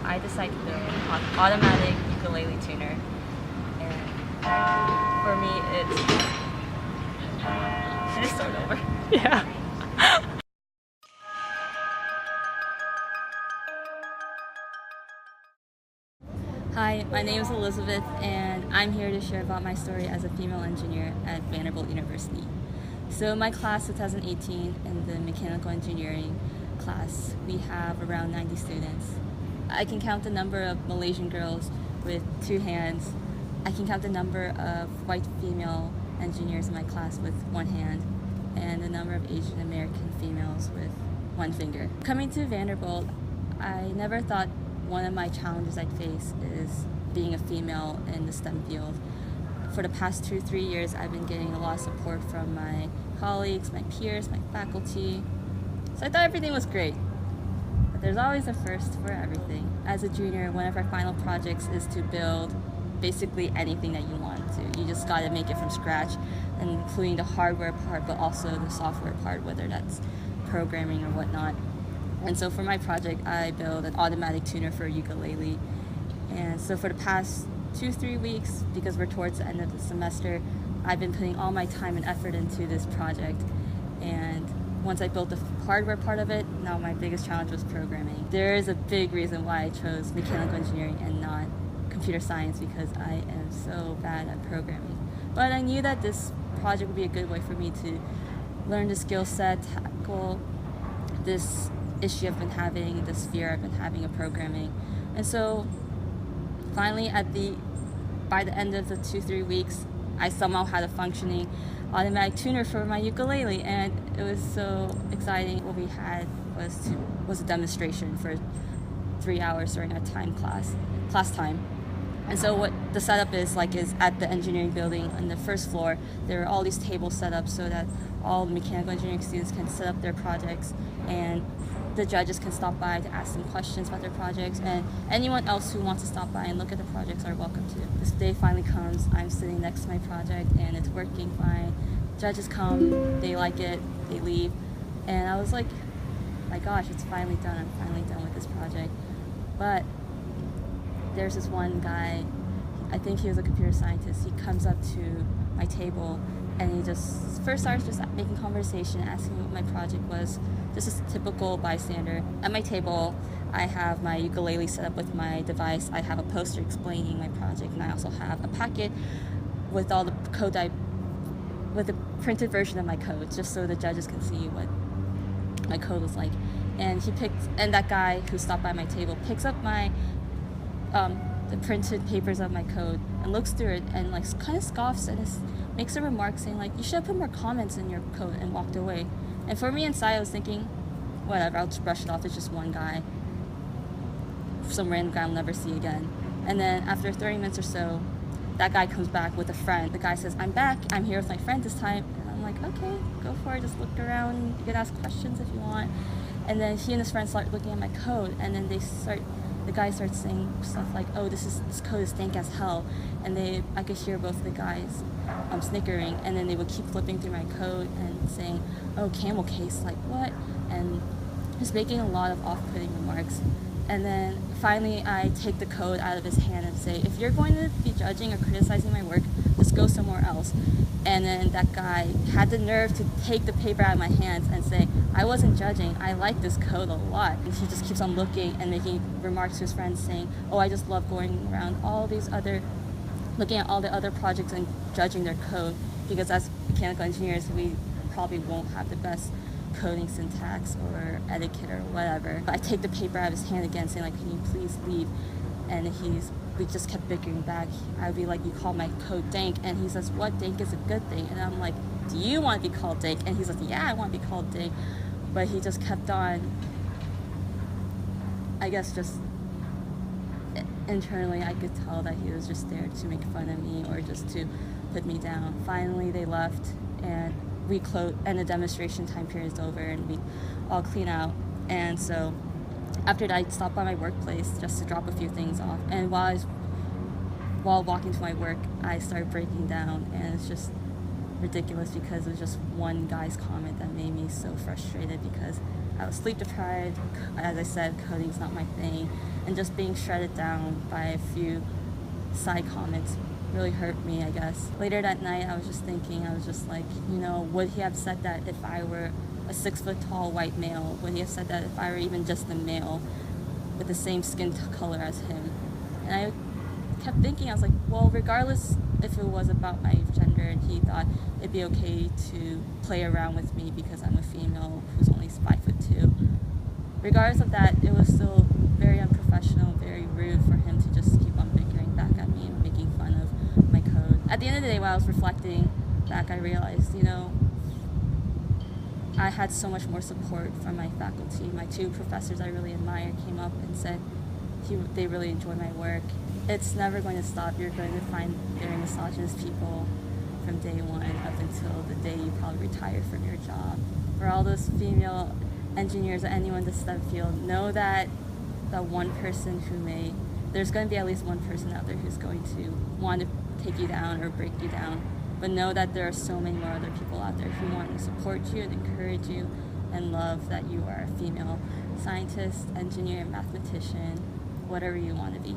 I decided to build an automatic ukulele tuner. And for me, should I start over? Yeah. Hi, my name is Elizabeth, and I'm here to share about my story as a female engineer at Vanderbilt University. So in my class 2018, in the mechanical engineering class, we have around 90 students. I can count the number of Malaysian girls with 2 hands. I can count the number of white female engineers in my class with 1 hand, and the number of Asian American females with 1 finger. Coming to Vanderbilt, I never thought one of my challenges I'd face is being a female in the STEM field. For the past 2-3 years, I've been getting a lot of support from my colleagues, my peers, my faculty. So I thought everything was great. But there's always a first for everything. As a junior, one of our final projects is to build basically anything that you want to. You just gotta make it from scratch, including the hardware part, but also the software part, whether that's programming or whatnot. And so for my project, I built an automatic tuner for a ukulele. And so for the past 2-3 weeks, because we're towards the end of the semester, I've been putting all my time and effort into this project. And once I built the hardware part of it, now my biggest challenge was programming. There is a big reason why I chose mechanical engineering and not computer science, because I am so bad at programming. But I knew that this project would be a good way for me to learn the skill set, tackle this issue I've been having, this fear I've been having of programming. And so finally by the end of the 2-3 weeks, I somehow had a functioning automatic tuner for my ukulele, and it was so exciting. What we had was a demonstration for 3 hours during our class time. And so what the setup is at the engineering building on the first floor, there are all these tables set up so that all mechanical engineering students can set up their projects, and the judges can stop by to ask them questions about their projects, and anyone else who wants to stop by and look at the projects are welcome to. This day finally comes, I'm sitting next to my project and it's working fine. Judges come, they like it, they leave, and I was like, my gosh, it's finally done, I'm finally done with this project. But there's this one guy, I think he was a computer scientist, he comes up to my table and he just first starts just making conversation, asking what my project was, just a typical bystander. At my table, I have my ukulele set up with my device, I have a poster explaining my project, and I also have a packet with all the code with a printed version of my code, just so the judges can see what my code was like. And that guy who stopped by my table picks up the printed papers of my code and looks through it and kind of scoffs and makes a remark saying you should have put more comments in your code, and walked away. And for me inside, I was thinking, whatever, I'll just brush it off, it's just one guy, some random guy I'll never see again. And then after 30 minutes or so, that guy comes back with a friend. The guy says, I'm back, I'm here with my friend this time. And I'm like, okay, go for it, just look around, you can ask questions if you want. And then he and his friend start looking at my code, and then the guy starts saying stuff like, oh, this code is dank as hell. And I could hear both of the guys snickering, and then they would keep flipping through my code and saying, oh, camel case, like what? And just making a lot of off-putting remarks. And then finally I take the code out of his hand and say, if you're going to be judging or criticizing my work, just go somewhere else. And then that guy had the nerve to take the paper out of my hands and say, I wasn't judging, I like this code a lot. And he just keeps on looking and making remarks to his friends saying, oh, I just love going around looking at all the other projects and judging their code, because as mechanical engineers, we probably won't have the best coding syntax or etiquette or whatever. I take the paper out of his hand again saying can you please leave? And we just kept bickering back. I would be like, you call my code dank, and he says, what, dank is a good thing? And I'm like, do you want to be called dank? And he's like, yeah, I want to be called dank. But he just kept on, I guess just internally I could tell that he was just there to make fun of me or just to put me down. Finally they left, and the demonstration time period is over, and we all clean out. And so after that, I stopped by my workplace just to drop a few things off, and while walking to my work, I started breaking down, and it's just ridiculous because it was just one guy's comment that made me so frustrated, because I was sleep deprived. As I said, coding's not my thing. And just being shredded down by a few side comments really hurt me, I guess. Later that night, I was just thinking, I was just like, would he have said that if I were a 6-foot-tall white male? Would he have said that if I were even just a male with the same skin color as him? And I kept thinking, I was like, well, regardless if it was about my gender and he thought it'd be okay to play around with me because I'm a female who's only 5'2". Regardless of that, it was still very unprofessional, very rude for him to just keep on bickering back at me and making fun of my code. At the end of the day, while I was reflecting back, I realized, I had so much more support from my faculty. My 2 professors I really admire came up and said they really enjoy my work. It's never going to stop. You're going to find very misogynist people from day one up until the day you probably retire from your job. For all those female engineers or anyone in the STEM field, know that one person there's going to be at least one person out there who's going to want to take you down or break you down. But know that there are so many more other people out there who want to support you and encourage you and love that you are a female scientist, engineer, mathematician, whatever you want to be.